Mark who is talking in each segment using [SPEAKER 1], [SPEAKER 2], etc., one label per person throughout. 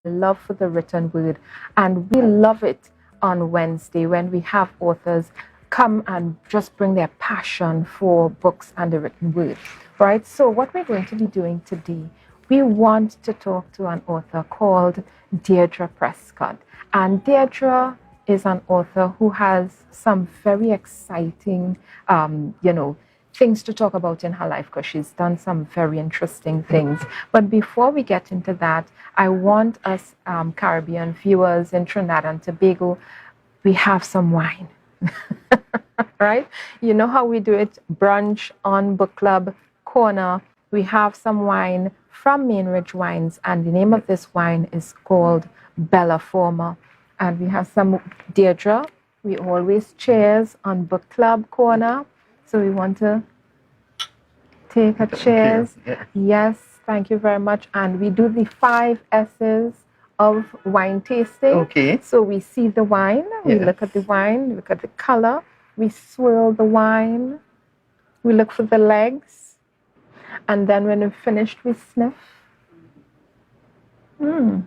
[SPEAKER 1] love for the written word, and we love it on Wednesday when we have authors come and just bring their passion for books and the written word, right? So what we're going to be doing today, we want to talk to an author called Deidre Prescod. And Deidre is an author who has some very exciting, things to talk about in her life because she's done some very interesting things. But before we get into that, I want us Caribbean viewers in Trinidad and Tobago, we have some wine. Right? You know how we do it, brunch on book club corner. We have some wine from Mainridge Wines, and the name of this wine is called Bella Forma. And we have some Deirdre. We always cheers on book club corner. So we want to take a cheers.
[SPEAKER 2] Yeah.
[SPEAKER 1] Yes, thank you very much. And we do the 5 S's of wine tasting.
[SPEAKER 2] Okay.
[SPEAKER 1] So we see the wine, we
[SPEAKER 2] Yes.
[SPEAKER 1] look at the wine, look at the color, we swirl the wine, we look for the legs, and then when we're finished, we sniff. You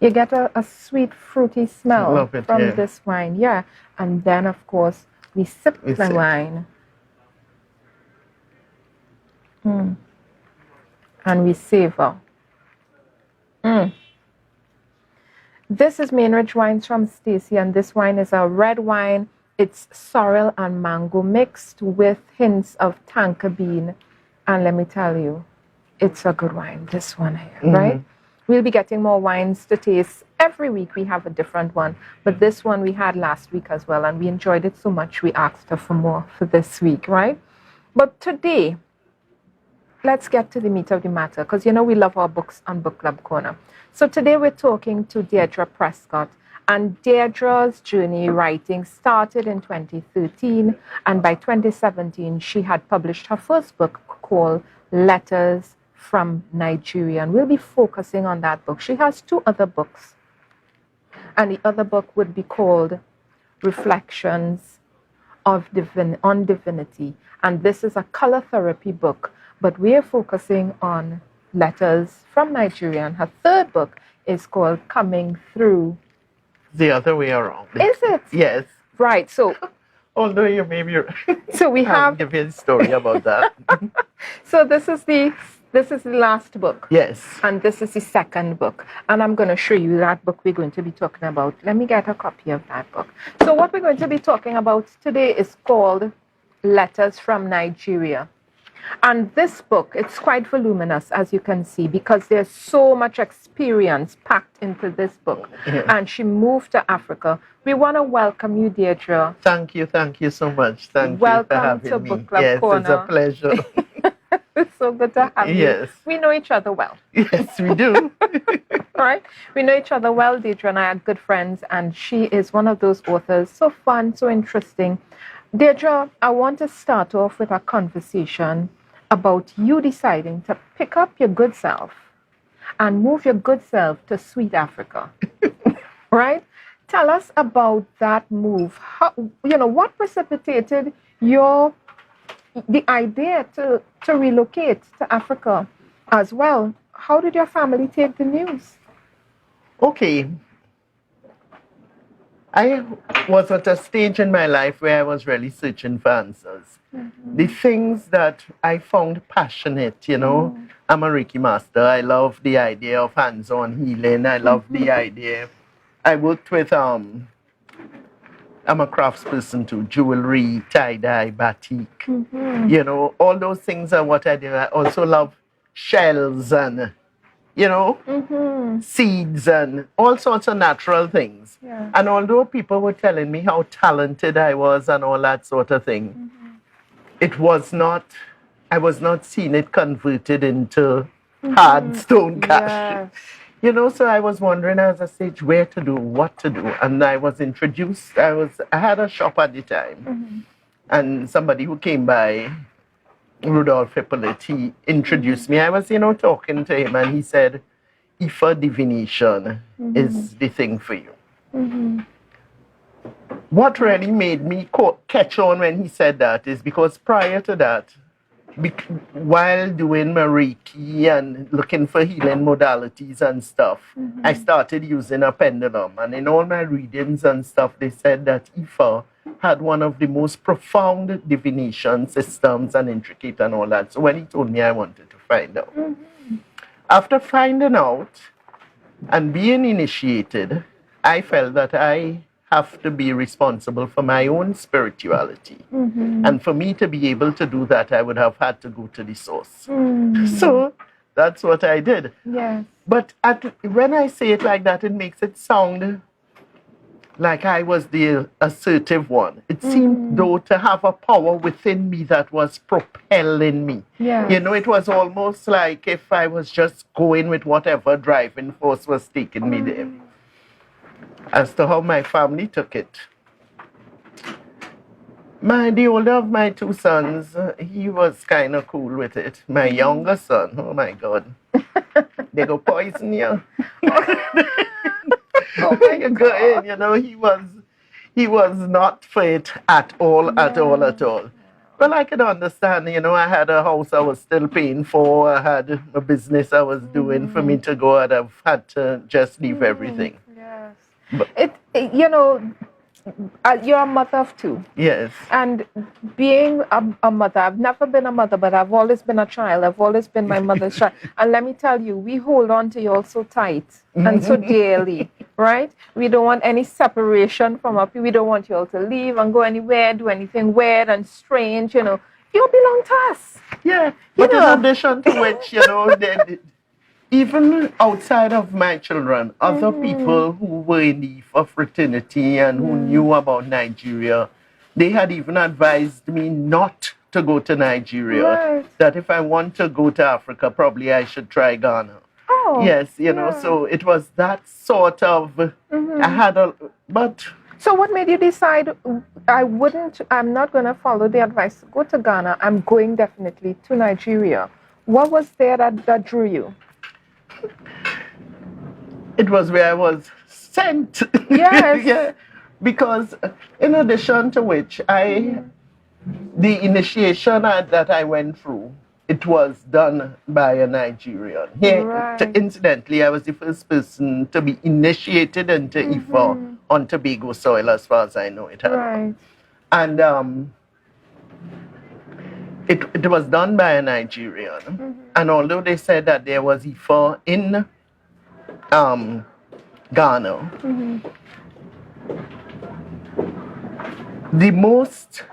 [SPEAKER 1] get a sweet, fruity smell
[SPEAKER 2] Love it,
[SPEAKER 1] from
[SPEAKER 2] yeah.
[SPEAKER 1] this wine, yeah. And then, of course, we sip
[SPEAKER 2] We
[SPEAKER 1] the
[SPEAKER 2] sip.
[SPEAKER 1] wine. And we savor. This is Mainridge Wines from Stacy, and this wine is a red wine. It's sorrel and mango mixed with hints of tonka bean. And let me tell you, it's a good wine, this one here, right? We'll be getting more wines to taste. Every week we have a different one, but this one we had last week as well, and we enjoyed it so much we asked her for more for this week, right? But today, let's get to the meat of the matter, because we love our books on Book Club Corner. So today we're talking to Deidre Prescod, and Deidre's journey writing started in 2013, and by 2017 she had published her first book called Letters from Nigeria, and we'll be focusing on that book. She has 2 other books, and the other book would be called Reflections on Divinity, and this is a color therapy book, but we're focusing on Letters from Nigeria, and her third book is called Coming Through.
[SPEAKER 2] The other way around.
[SPEAKER 1] Is it?
[SPEAKER 2] Yes.
[SPEAKER 1] Right, so
[SPEAKER 2] Although you maybe
[SPEAKER 1] so we
[SPEAKER 2] I'll
[SPEAKER 1] have
[SPEAKER 2] give you a story about that.
[SPEAKER 1] so this is the last book.
[SPEAKER 2] Yes.
[SPEAKER 1] And this is the second book. And I'm going to show you that book we're going to be talking about. Let me get a copy of that book. So what we're going to be talking about today is called Letters from Nigeria. And this book, it's quite voluminous, as you can see, because there's so much experience packed into this book.
[SPEAKER 2] Yeah.
[SPEAKER 1] And she moved to Africa. We want to welcome you, Deidre.
[SPEAKER 2] Thank you so much. Thank
[SPEAKER 1] Welcome
[SPEAKER 2] you for having
[SPEAKER 1] to
[SPEAKER 2] me.
[SPEAKER 1] Book Club
[SPEAKER 2] yes,
[SPEAKER 1] Corner.
[SPEAKER 2] it's a pleasure.
[SPEAKER 1] It's so good to have you.
[SPEAKER 2] Yes.
[SPEAKER 1] We know each other well.
[SPEAKER 2] Yes, we do.
[SPEAKER 1] All right. We know each other well. Deidre and I are good friends, and she is one of those authors. So fun, so interesting. Deidre, I want to start off with a conversation about you deciding to pick up your good self and move your good self to sweet Africa. Right? Tell us about that move. How, what precipitated the idea to relocate to Africa as well? How did your family take the news?
[SPEAKER 2] Okay. I was at a stage in my life where I was really searching for answers. The things that I found passionate, I'm a Reiki Master. I love the idea of hands-on healing. I love the idea. I worked with, I'm a craftsperson too, jewelry, tie-dye, batik. All those things are what I do. I also love shells and, seeds and all sorts of natural things.
[SPEAKER 1] Yeah.
[SPEAKER 2] And although people were telling me how talented I was and all that sort of thing, I was not seeing it converted into hard stone cash.
[SPEAKER 1] Yes.
[SPEAKER 2] So I was wondering as a sage where to do, what to do. And I was introduced, I had a shop at the time. And somebody who came by, Rudolph Hippolyte, he introduced me. I was, talking to him, and he said, Ifa divination is the thing for you. What really made me catch on when he said that is because prior to that, while doing my Reiki and looking for healing modalities and stuff, I started using a pendulum. And in all my readings and stuff, they said that Ifa had one of the most profound divination systems and intricate and all that. So when he told me, I wanted to find out. After finding out and being initiated, I felt that I have to be responsible for my own spirituality. And for me to be able to do that, I would have had to go to the source. So that's what I did.
[SPEAKER 1] Yes.
[SPEAKER 2] But when I say it like that, it makes it sound like I was the assertive one. It seemed, though, to have a power within me that was propelling me.
[SPEAKER 1] Yes.
[SPEAKER 2] You know, it was almost like if I was just going with whatever driving force was taking me there. As to how my family took it, the older of my two sons, he was kind of cool with it. My younger son, oh my God, they go poison you.
[SPEAKER 1] Oh my God.
[SPEAKER 2] Go in, you know, he was not for it at all, at all, at all. Well, I can understand, you know, I had a house I was still paying for, I had a business I was doing. For me to go, I'd have had to just leave everything.
[SPEAKER 1] Yes.
[SPEAKER 2] But,
[SPEAKER 1] You know, you're a mother of two.
[SPEAKER 2] yes.
[SPEAKER 1] And being a mother, I've never been a mother, but I've always been a child. I've always been my mother's child. And let me tell you, we hold on to you all so tight and so dearly, right? We don't want any separation from our people. We don't want you all to leave and go anywhere, do anything weird and strange, you know. You belong to us.
[SPEAKER 2] Yeah, but in addition to which, you know, even outside of my children, other people who were in the Ifa fraternity and who knew about Nigeria, they had even advised me not to go to Nigeria.
[SPEAKER 1] Right.
[SPEAKER 2] That if I want to go to Africa, probably I should try Ghana.
[SPEAKER 1] Oh.
[SPEAKER 2] Yes, you know, so it was that sort of, I had but...
[SPEAKER 1] So what made you decide, I'm not going to follow the advice to go to Ghana, I'm going definitely to Nigeria? What was there that drew you?
[SPEAKER 2] It was where I was sent.
[SPEAKER 1] Yes.
[SPEAKER 2] Yeah, because in addition to which, the initiation that I went through, it was done by a Nigerian.
[SPEAKER 1] Right.
[SPEAKER 2] Incidentally, I was the first person to be initiated into Ifa on Tobago soil, as far as I know it.
[SPEAKER 1] Right.
[SPEAKER 2] And it was done by a Nigerian. And although they said that there was Ifa in Ghana, the most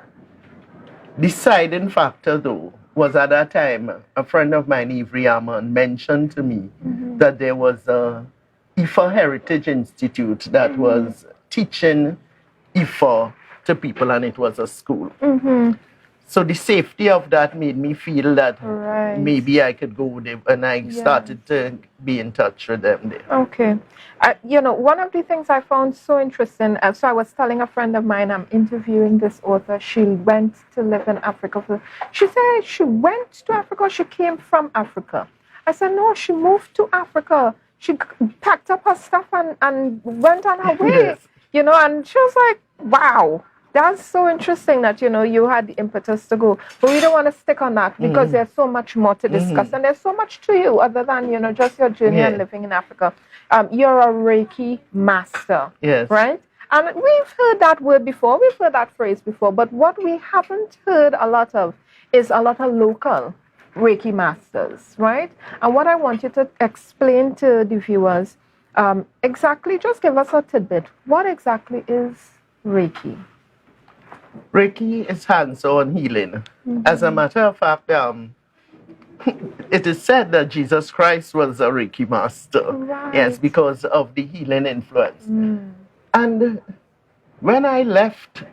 [SPEAKER 2] deciding factor, though, was at that time, a friend of mine, Ivry Aman, mentioned to me that there was a Ifa Heritage Institute that was teaching Ifa to people, and it was a school. So the safety of that made me feel that maybe I could go there, and I started to be in touch with them there.
[SPEAKER 1] Okay. You know, one of the things I found so interesting, so I was telling a friend of mine, I'm interviewing this author, she went to live in Africa. She said she went to Africa, she came from Africa. I said, no, she moved to Africa. She packed up her stuff and went on her way.
[SPEAKER 2] Yes.
[SPEAKER 1] You know, and she was like, wow. That's so interesting that, you know, you had the impetus to go. But we don't want to stick on that because there's so much more to discuss. And there's so much to you other than, you know, just your journey and living in Africa. You're a Reiki master, right? And we've heard that word before. We've heard that phrase before. But what we haven't heard a lot of is a lot of local Reiki masters, right? And what I want you to explain to the viewers, exactly, just give us a tidbit. What exactly is Reiki?
[SPEAKER 2] Reiki is hands-on healing. As a matter of fact, it is said that Jesus Christ was a Reiki master.
[SPEAKER 1] Right.
[SPEAKER 2] Yes, because of the healing influence. And when I left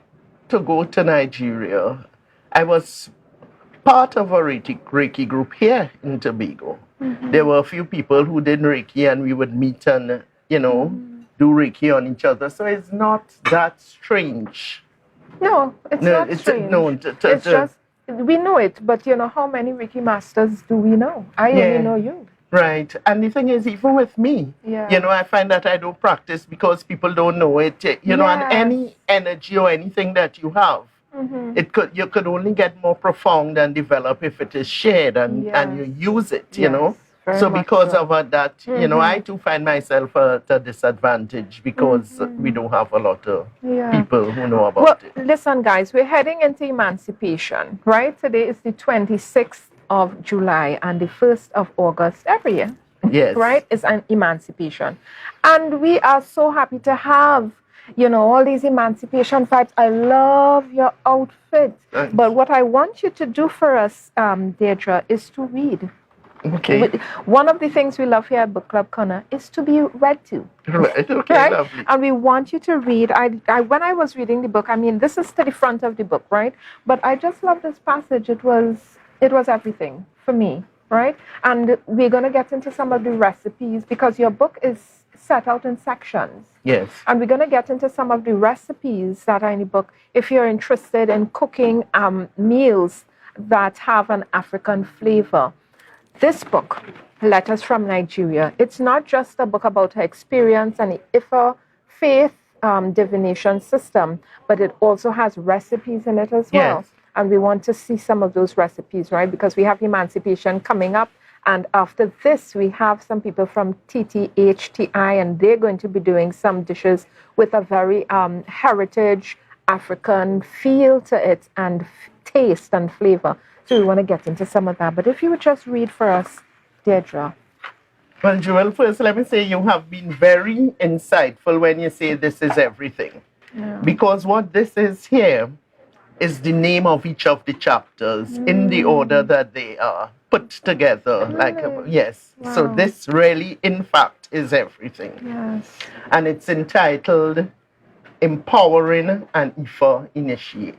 [SPEAKER 2] to go to Nigeria, I was part of a Reiki group here in Tobago. There were a few people who did Reiki, and we would meet and, you know, do Reiki on each other. So it's not that strange.
[SPEAKER 1] No, it's not strange. It's just, we know it, but you know, how many Reiki masters do we know? I only know you.
[SPEAKER 2] Right. And the thing is, even with me, you know, I find that I don't practice because people don't know it. You know, and any energy or anything that you have, You could only get more profound and develop if it is shared and you use it, you know. So because of that, you know, I too find myself at a disadvantage because we don't have a lot of people who know about it.
[SPEAKER 1] Listen, guys, we're heading into emancipation, right? Today is the 26th of July and the 1st of August every year.
[SPEAKER 2] Yes.
[SPEAKER 1] Right? It's an emancipation. And we are so happy to have, you know, all these emancipation vibes. I love your outfit.
[SPEAKER 2] Thanks.
[SPEAKER 1] But what I want you to do for us, Deidre, is to read.
[SPEAKER 2] Okay.
[SPEAKER 1] One of the things we love here at Book Club Corner is to be read to.
[SPEAKER 2] Right. Okay.
[SPEAKER 1] Right?
[SPEAKER 2] Lovely.
[SPEAKER 1] And we want you to read. When I was reading the book, I mean, this is to the front of the book, right? But I just love this passage. It was everything for me, right? And we're going to get into some of the recipes because your book is set out in sections.
[SPEAKER 2] Yes.
[SPEAKER 1] And we're going to get into some of the recipes that are in the book if you're interested in cooking meals that have an African flavor. This book, Letters from Nigeria, it's not just a book about her experience and the Ifa faith divination system, but it also has recipes in it as well.
[SPEAKER 2] Yes.
[SPEAKER 1] And we want to see some of those recipes, right? Because we have emancipation coming up. And after this, we have some people from TTHTI, and they're going to be doing some dishes with a very heritage African feel to it and taste and flavor. So we want to get into some of that. But if you would just read for us, Deidre.
[SPEAKER 2] Well, Joel, first let me say you have been very insightful when you say this is everything.
[SPEAKER 1] Yeah.
[SPEAKER 2] Because what this is here is the name of each of the chapters in the order that they are put together. Yes.
[SPEAKER 1] Wow.
[SPEAKER 2] So this really, in fact, is everything.
[SPEAKER 1] Yes.
[SPEAKER 2] And it's entitled Empowering an Ifa Initiate.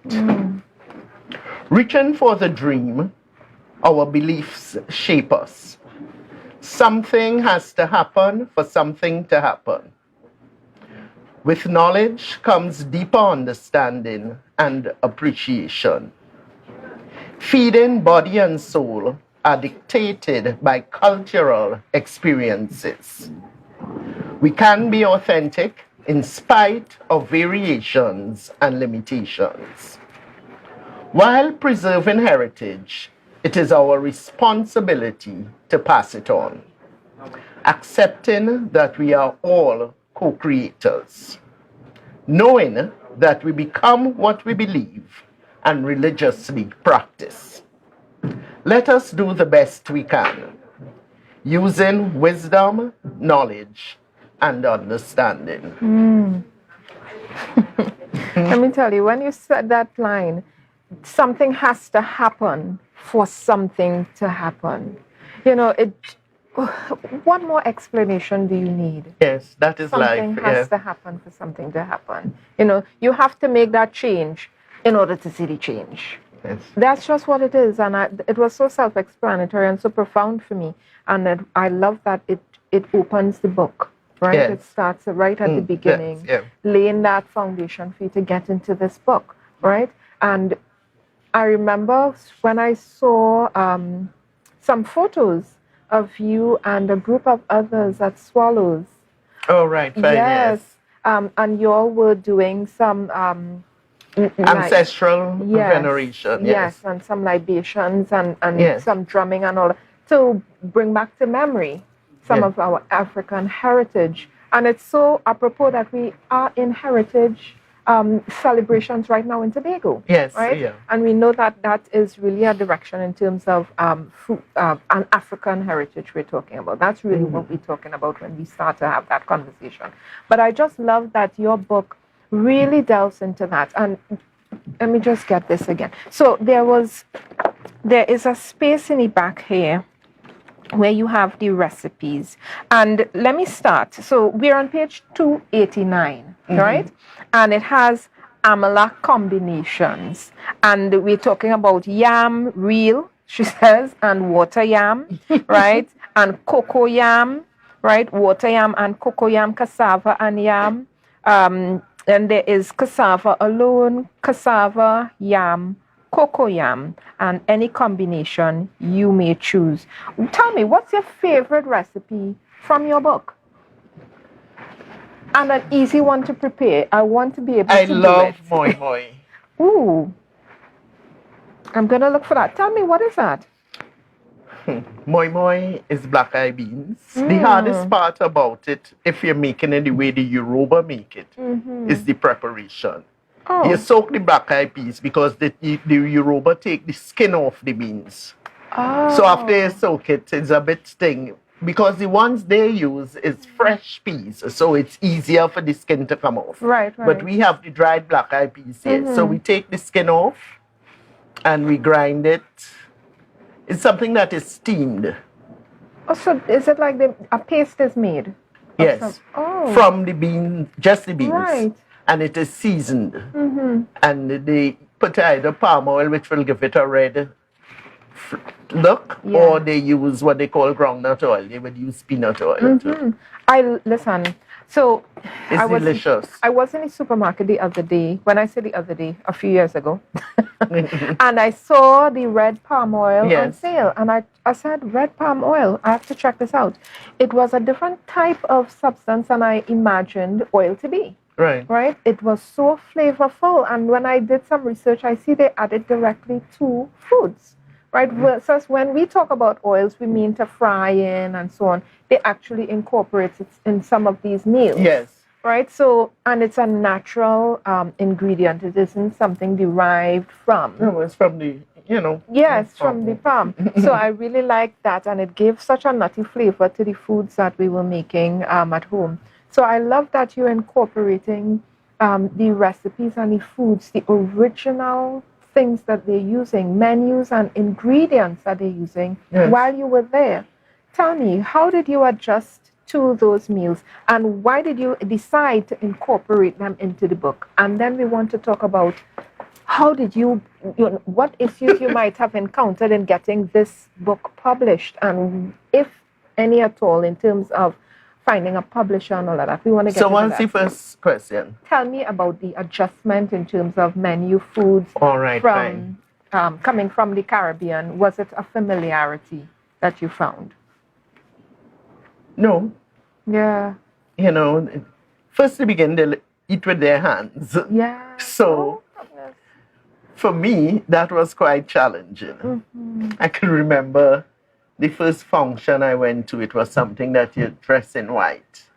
[SPEAKER 2] Reaching for the dream, our beliefs shape us. Something has to happen for something to happen. With knowledge comes deeper understanding and appreciation. Feeding body and soul are dictated by cultural experiences. We can be authentic in spite of variations and limitations. While preserving heritage, it is our responsibility to pass it on, accepting that we are all co-creators, knowing that we become what we believe and religiously practice. Let us do the best we can, using wisdom, knowledge, and understanding.
[SPEAKER 1] Let me tell you, when you said that line, something has to happen for something to happen. You know, what more explanation do you need?
[SPEAKER 2] Yes, that is life.
[SPEAKER 1] Something has to happen for something to happen. You know, you have to make that change in order to see the change.
[SPEAKER 2] Yes.
[SPEAKER 1] That's just what it is. And it was so self-explanatory and so profound for me. And I love that it opens the book, right?
[SPEAKER 2] Yes.
[SPEAKER 1] It starts right at the beginning,
[SPEAKER 2] yes,
[SPEAKER 1] laying that foundation for you to get into this book, right? And I remember when I saw some photos of you and a group of others at Swallows.
[SPEAKER 2] Oh, right. Fine, yes.
[SPEAKER 1] And you all were doing some
[SPEAKER 2] ancestral veneration.
[SPEAKER 1] Yes, and some libations and some drumming and all that, to bring back to memory some of our African heritage. And it's so apropos that we are in heritage celebrations right now in Tobago.
[SPEAKER 2] Yes,
[SPEAKER 1] right?
[SPEAKER 2] yeah.
[SPEAKER 1] And we know that that is really a direction in terms of food, an African heritage we're talking about. That's really what we're talking about when we start to have that conversation. But I just love that your book really delves into that. And let me just get this again. So there is a space in the back here where you have the recipes. And let me start. So we're on page 289, right? And it has amala combinations. And we're talking about yam real, she says, and water yam, right? And cocoa yam, right? Water yam and cocoa yam, cassava and yam. And there is cassava alone, cassava, yam, cocoa yam, and any combination you may choose. Tell me, what's your favorite recipe from your book? And an easy one to prepare. I want to be able to do it.
[SPEAKER 2] I love moi moi.
[SPEAKER 1] Ooh, I'm going to look for that. Tell me, what is that?
[SPEAKER 2] Moi moi is black eye beans. The hardest part about it, if you're making it the way the Yoruba make it, is the preparation.
[SPEAKER 1] Oh.
[SPEAKER 2] You soak the black eye peas because the Yoruba take the skin off the beans.
[SPEAKER 1] Oh.
[SPEAKER 2] So after you soak it, it's a bit sting. Because the ones they use is fresh peas, so it's easier for the skin to come off.
[SPEAKER 1] Right.
[SPEAKER 2] But we have the dried black eye peas here. So we take the skin off and we grind it. It's something that is steamed.
[SPEAKER 1] Oh, so is it like a paste is made?
[SPEAKER 2] Yes.
[SPEAKER 1] Oh.
[SPEAKER 2] From the beans, just the beans.
[SPEAKER 1] Right.
[SPEAKER 2] And it is seasoned. And they put either palm oil, which will give it a red look, or they use what they call groundnut oil. They would use peanut oil too.
[SPEAKER 1] Listen. So
[SPEAKER 2] it's delicious.
[SPEAKER 1] I was in the supermarket the other day. When I say the other day, a few years ago, and I saw the red palm oil on sale, and I said, red palm oil. I have to check this out. It was a different type of substance than I imagined oil to be. Right. It was so flavorful, and when I did some research, I see they add it directly to foods. Right. So when we talk about oils, we mean to fry in and so on. They actually incorporate it in some of these meals.
[SPEAKER 2] Yes.
[SPEAKER 1] Right. So, and it's a natural ingredient. It isn't something derived from.
[SPEAKER 2] No, it's from the,
[SPEAKER 1] Yes, from the farm. So I really like that, and it gave such a nutty flavor to the foods that we were making at home. So I love that you're incorporating the recipes and the foods, the original things that they're using, menus and ingredients that they're using while you were there. Tell me, how did you adjust to those meals, and why did you decide to incorporate them into the book? And then we want to talk about how did what issues you might have encountered in getting this book published, and if any at all, in terms of finding a publisher and all of that. We want to get
[SPEAKER 2] So
[SPEAKER 1] into
[SPEAKER 2] what's
[SPEAKER 1] that.
[SPEAKER 2] the first question?
[SPEAKER 1] Tell me about the adjustment in terms of menu foods.
[SPEAKER 2] All right, fine.
[SPEAKER 1] Coming from the Caribbean. Was it a familiarity that you found?
[SPEAKER 2] No.
[SPEAKER 1] Yeah.
[SPEAKER 2] First to begin, they eat with their hands.
[SPEAKER 1] Yeah.
[SPEAKER 2] So for me, that was quite challenging. I can remember the first function I went to, it was something that you dress in white.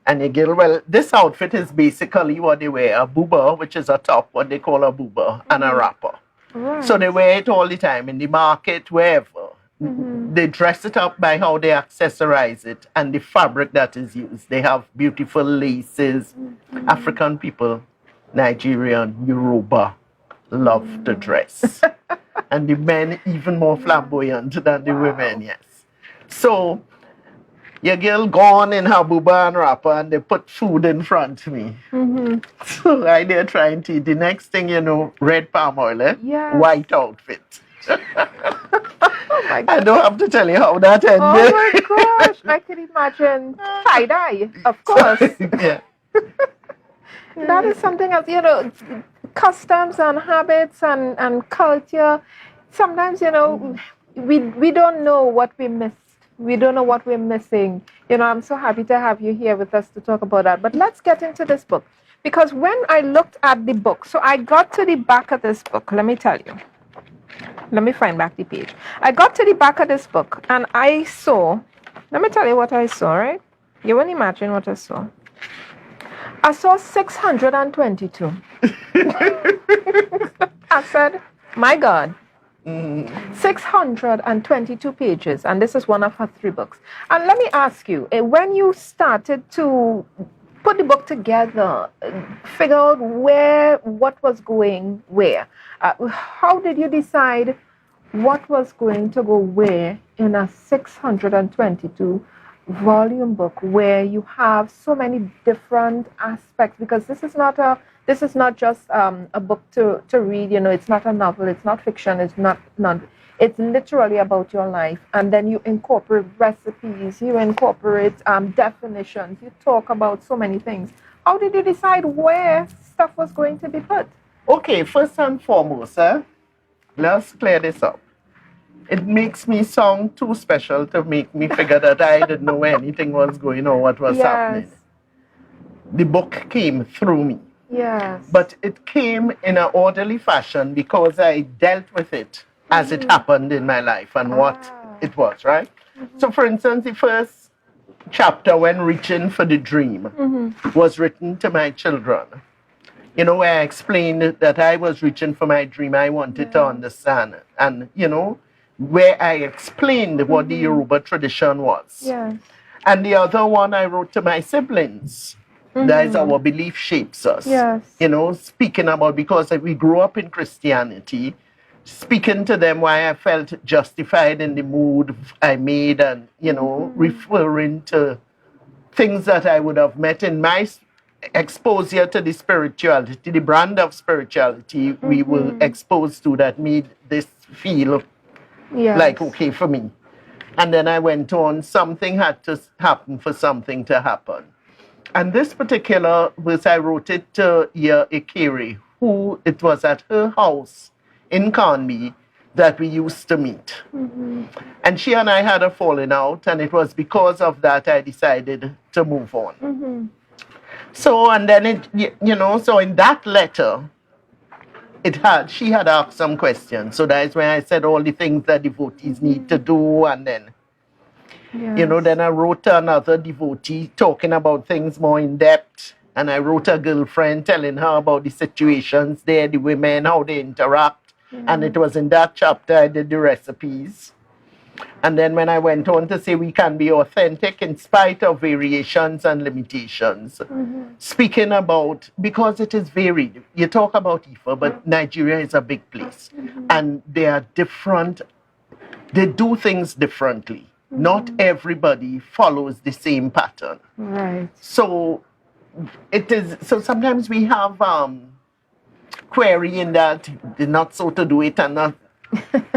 [SPEAKER 2] And you get, well, this outfit is basically what they wear, a booba, which is a top, what they call a booba, and a wrapper.
[SPEAKER 1] Right.
[SPEAKER 2] So they wear it all the time in the market, wherever. They dress it up by how they accessorize it and the fabric that is used. They have beautiful laces. African people, Nigerian, Yoruba, love to dress. And the men even more flamboyant than the women, yes. So, your girl gone in her booba and wrapper, and they put food in front of me. So I there trying to eat. The next thing you know, red palm oil, white outfit.
[SPEAKER 1] Oh my God.
[SPEAKER 2] I don't have to tell you how that ended.
[SPEAKER 1] Oh my gosh, I can imagine. Tie-dye, of course. That is something else, customs and habits and culture. Sometimes, we don't know what we missed. We don't know what we're missing. I'm so happy to have you here with us to talk about that. But let's get into this book. Because when I looked at the book, so I got to the back of this book, let me tell you. Let me find back the page. I got to the back of this book and I saw, let me tell you what I saw, right? You won't imagine what I saw. I saw 622. I said, my God. 622 pages, and this is one of her 3 books. And let me ask you, when you started to put the book together, figure out what was going where, how did you decide what was going to go where in a 622 volume book where you have so many different aspects? Because this is not just a book to read. It's not a novel, it's not fiction, it's not it's literally about your life. And then you incorporate recipes, you incorporate definitions, you talk about so many things. How did you decide where stuff was going to be put?
[SPEAKER 2] Okay, first and foremost, let's clear this up. It makes me sound too special to make me figure that I didn't know anything was going on, what was happening. The book came through me.
[SPEAKER 1] Yes.
[SPEAKER 2] But it came in an orderly fashion because I dealt with it as it happened in my life and what it was, right? So, for instance, the first chapter, when reaching for the dream, was written to my children. You know, where I explained that I was reaching for my dream, I wanted to understand. And, you know, where I explained what the Yoruba tradition was.
[SPEAKER 1] Yes.
[SPEAKER 2] And the other one I wrote to my siblings. That is our belief shapes us.
[SPEAKER 1] Yes.
[SPEAKER 2] You know, speaking about, because we grew up in Christianity, speaking to them why I felt justified in the mood I made and, you know, referring to things that I would have met in my exposure to the spirituality, the brand of spirituality we were exposed to that made this feel like okay for me. And then I went on, something had to happen for something to happen. And this particular verse, I wrote it to Ikiri, who it was at her house in Conby that we used to meet. And she and I had a falling out, and it was because of that I decided to move on. So, and then it, you know, so in that letter, she had asked some questions. So that is when I said all the things that devotees need to do, and then, you know, then I wrote to another devotee talking about things more in depth. And I wrote a girlfriend telling her about the situations there, the women, how they interact. And it was in that chapter I did the recipes. And then when I went on to say we can be authentic in spite of variations and limitations, speaking about, because it is varied. You talk about Ifa, but Nigeria is a big place. And they are different, they do things differently. Not everybody follows the same pattern.
[SPEAKER 1] Right.
[SPEAKER 2] So it is, so sometimes we have query in that they're not so to do it and not,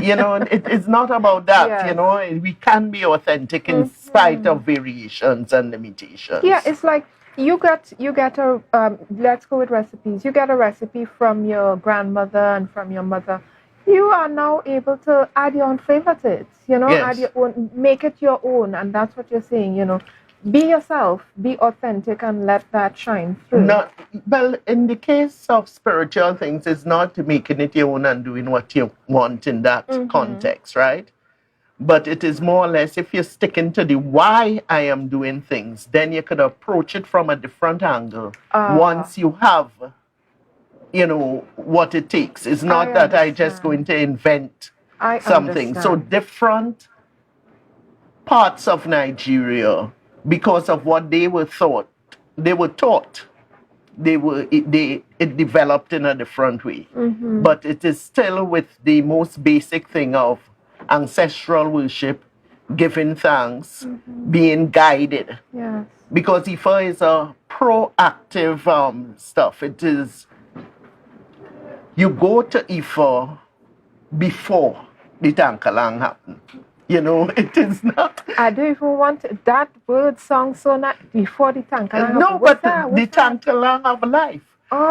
[SPEAKER 2] you know, it's not about that, you know, we can be authentic in spite of variations and limitations.
[SPEAKER 1] Yeah, it's like you get a, let's go with recipes. You get a recipe from your grandmother and from your mother. You are now able to add your own flavor to it, you know, add your own, make it your own. And that's what you're saying, you know. Be yourself, be authentic, and let that shine through.
[SPEAKER 2] Not, well, in the case of spiritual things, it's not making it your own and doing what you want in that context, right? But it is more or less, if you're sticking to the why I am doing things, then you could approach it from a different angle once you have, you know, what it takes. It's not that I just going to invent something. So different parts of Nigeria, because of what they were taught, it developed in a different way. But it is still with the most basic thing of ancestral worship, giving thanks, being guided.
[SPEAKER 1] Yes.
[SPEAKER 2] Because Ifa is a proactive stuff. It is, you go to Ifa before the Tankalang happen. You know, it is not.
[SPEAKER 1] I don't even want that bird song so not before the Tankalang.
[SPEAKER 2] No, but the Tankalang of life.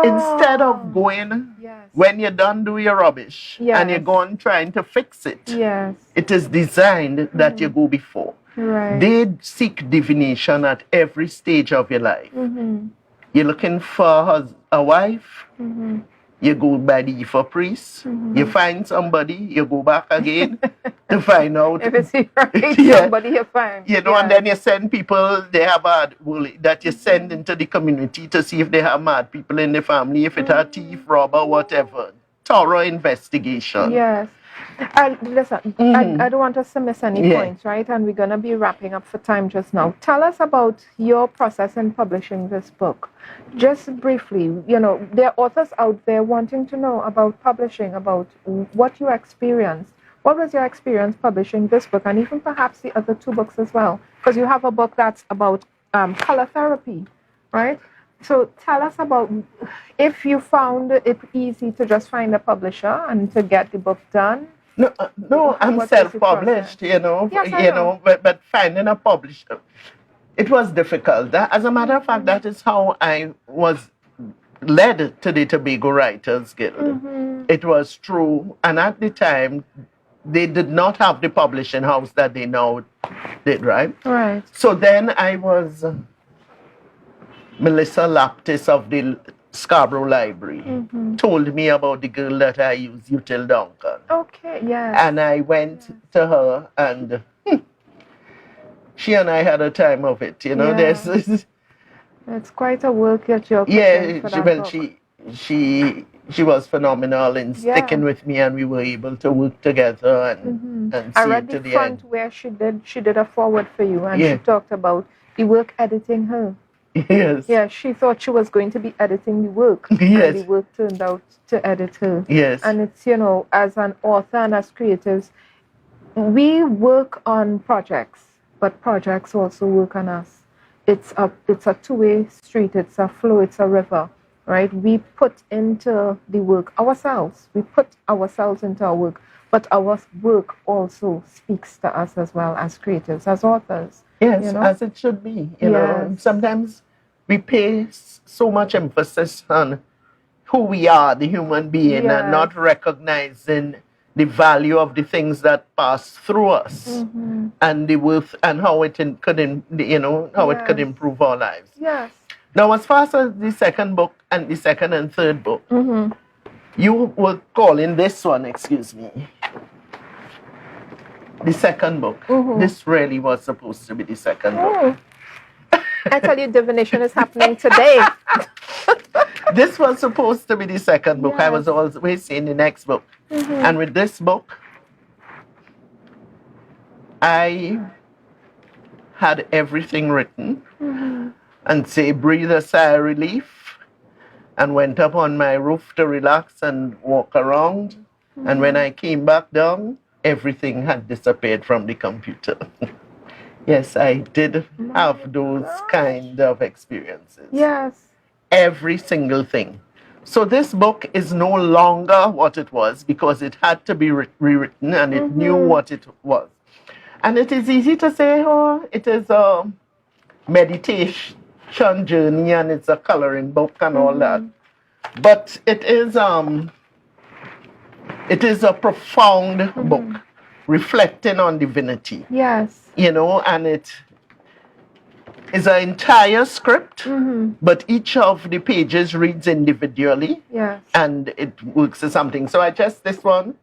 [SPEAKER 2] Instead of going when you're done doing your rubbish and you're going trying to fix it.
[SPEAKER 1] Yes.
[SPEAKER 2] It is designed that you go before.
[SPEAKER 1] Right.
[SPEAKER 2] They seek divination at every stage of your life. You're looking for a wife. You go by the Ifa priest. You find somebody, you go back again to find out.
[SPEAKER 1] If it's right, somebody you find.
[SPEAKER 2] You know, and then you send people, they have that you send into the community to see if they have mad people in the family, if it are thief, robber, whatever. Thorough investigation.
[SPEAKER 1] Yes. Listen, I don't want us to miss any points, right? And we're going to be wrapping up for time just now. Tell us about your process in publishing this book. Just briefly, you know, there are authors out there wanting to know about publishing, about what you experienced. What was your experience publishing this book and even perhaps the other two books as well? Because you have a book that's about color therapy, right? So tell us about if you found it easy to just find a publisher and to get the book done.
[SPEAKER 2] No, I'm self-published, you know. Yes, but finding a publisher, it was difficult. As a matter of fact, that is how I was led to the Tobago Writers Guild. It was true, and at the time, they did not have the publishing house that they now did, right?
[SPEAKER 1] Right.
[SPEAKER 2] So then I was Melissa Laptis of the Scarborough Library, told me about the girl that I use, Util Duncan.
[SPEAKER 1] Okay, yes.
[SPEAKER 2] And I went to her, and she and I had a time of it. You know,
[SPEAKER 1] it's quite a work that you're
[SPEAKER 2] she was phenomenal in sticking with me, and we were able to work together and
[SPEAKER 1] I
[SPEAKER 2] see
[SPEAKER 1] read
[SPEAKER 2] it to
[SPEAKER 1] the
[SPEAKER 2] the
[SPEAKER 1] front
[SPEAKER 2] end.
[SPEAKER 1] where she did a forward for you, and she talked about the work editing her.
[SPEAKER 2] Yes.
[SPEAKER 1] Yeah, she thought she was going to be editing the work.
[SPEAKER 2] Yes.
[SPEAKER 1] And the work turned out to edit her.
[SPEAKER 2] Yes.
[SPEAKER 1] And it's, you know, as an author and as creatives, we work on projects, but projects also work on us. It's a two-way street, it's a flow, it's a river, right? We put into the work ourselves. We put ourselves into our work, but our work also speaks to us as well as creatives, as authors.
[SPEAKER 2] Yes,
[SPEAKER 1] you know?
[SPEAKER 2] as it should be. You know, sometimes we pay so much emphasis on who we are, the human being, and not recognizing the value of the things that pass through us, and the worth and how it could improve our lives.
[SPEAKER 1] Yes.
[SPEAKER 2] Now, as far as the second book and the second and third book, you were calling this one, excuse me, the second book. This really was supposed to be the second book.
[SPEAKER 1] I tell you, divination is happening today.
[SPEAKER 2] This was supposed to be the second book. I was always saying the next book. And with this book, I had everything written and say, breathe a sigh of relief, and went up on my roof to relax and walk around. And when I came back down, everything had disappeared from the computer. Yes, I did have those kind of experiences.
[SPEAKER 1] Yes.
[SPEAKER 2] Every single thing. So this book is no longer what it was because it had to be rewritten, and it knew what it was. And it is easy to say, oh, it is a meditation journey and it's a coloring book and all that. But it is a profound book reflecting on divinity.
[SPEAKER 1] Yes.
[SPEAKER 2] You know, and it is an entire script, but each of the pages reads individually.
[SPEAKER 1] Yes.
[SPEAKER 2] And it works as something. So I just, this one,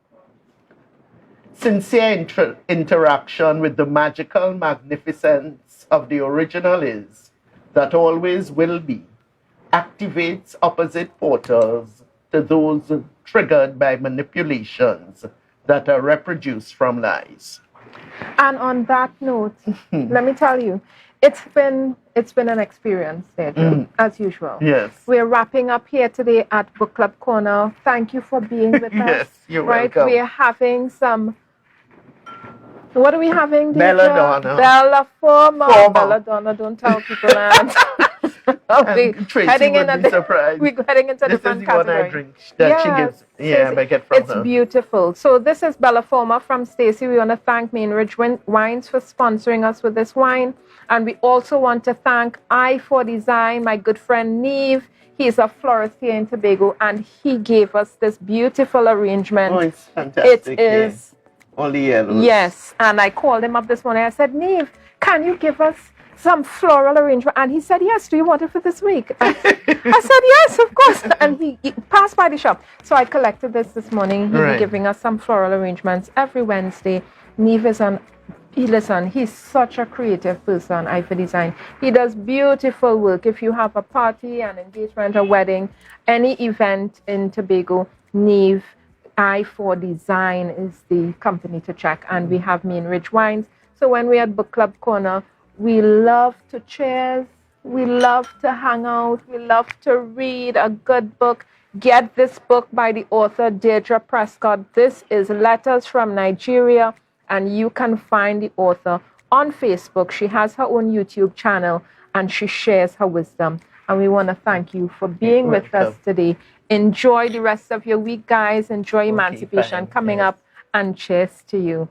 [SPEAKER 2] sincere interaction with the magical magnificence of the original is, that always will be, activates opposite portals to those triggered by manipulations that are reproduced from lies.
[SPEAKER 1] And on that note, let me tell you, it's been an experience, Deidre, as usual.
[SPEAKER 2] Yes.
[SPEAKER 1] We're wrapping up here today at Book Club Corner. Thank you for being with us.
[SPEAKER 2] Yes, you're welcome.
[SPEAKER 1] We're having some. What are we having, Deidre?
[SPEAKER 2] Belladonna.
[SPEAKER 1] Belladonna. Belladonna. Don't tell people that.
[SPEAKER 2] Tracy would be surprised.
[SPEAKER 1] We're heading into
[SPEAKER 2] this
[SPEAKER 1] different
[SPEAKER 2] is the one I drink that she gives. Yeah, I get from her.
[SPEAKER 1] It's beautiful. So this is Bellaforma from Stacy. We want to thank Mainridge Wines for sponsoring us with this wine. And we also want to thank I4 Design, my good friend Neve. He's a florist here in Tobago, and he gave us this beautiful arrangement.
[SPEAKER 2] Oh, it's fantastic.
[SPEAKER 1] It is.
[SPEAKER 2] Only yellows.
[SPEAKER 1] Yes. And I called him up this morning. I said, Neve, can you give us some floral arrangement? And he said, yes. Do you want it for this week? I said, yes, of course. And he passed by the shop. So I collected this morning. He'll be giving us some floral arrangements every Wednesday. Neve is on. Listen, he's such a creative person, I4 Design. He does beautiful work. If you have a party, an engagement, a wedding, any event in Tobago, Neve, I4 Design is the company to check. And we have Mainridge Wines. So when we're at Book Club Corner, we love to cheers. We love to hang out. We love to read a good book. Get this book by the author, Deidre Prescod. This is Letters from Nigeria. And you can find the author on Facebook. She has her own YouTube channel, and she shares her wisdom. And we want to thank you for being with us today. Enjoy the rest of your week, guys. Enjoy Emancipation coming up, and cheers to you.